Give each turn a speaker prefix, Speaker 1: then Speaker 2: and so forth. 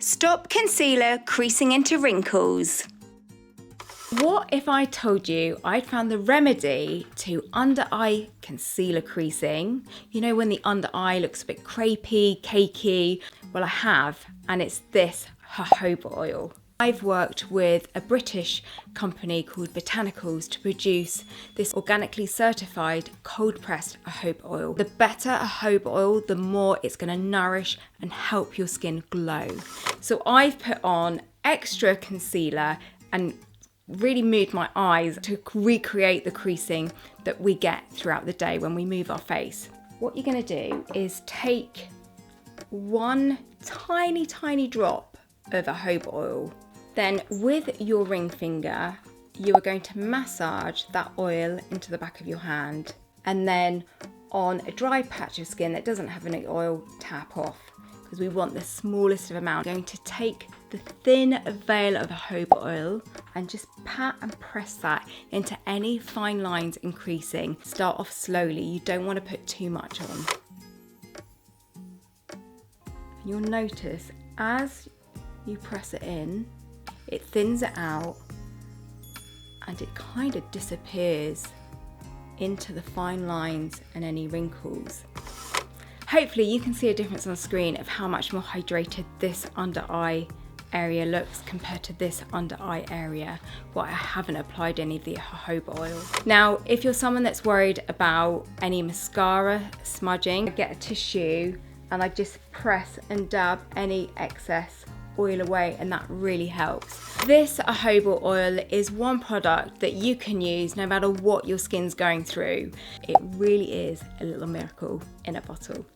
Speaker 1: Stop concealer creasing into wrinkles.
Speaker 2: What if I told you I'd found the remedy to under eye concealer creasing? You know, when the under eye looks a bit crepey, cakey? Well, I have, and it's this jojoba oil. I've worked with a British company called Botanicals to produce this organically certified cold pressed jojoba oil. The better jojoba oil, the more it's going to nourish and help your skin glow. So I've put on extra concealer and really moved my eyes to recreate the creasing that we get throughout the day when we move our face. What you're going to do is take one tiny drop of jojoba oil. Then with your ring finger, you are going to massage that oil into the back of your hand, and then on a dry patch of skin that doesn't have any oil, tap off, because we want the smallest of amount. I'm going to take the thin veil of jojoba oil and just pat and press that into any fine lines and creasing. Start off slowly, you don't want to put too much on. You'll notice as you press it in, it thins it out and it kind of disappears into the fine lines and any wrinkles. Hopefully you can see a difference on screen of how much more hydrated this under eye area looks compared to this under eye area where I haven't applied any of the jojoba oil. Now, if you're someone that's worried about any mascara smudging, I get a tissue and I just press and dab any excess oil away, and that really helps. This jojoba oil is one product that you can use no matter what your skin's going through. It really is a little miracle in a bottle.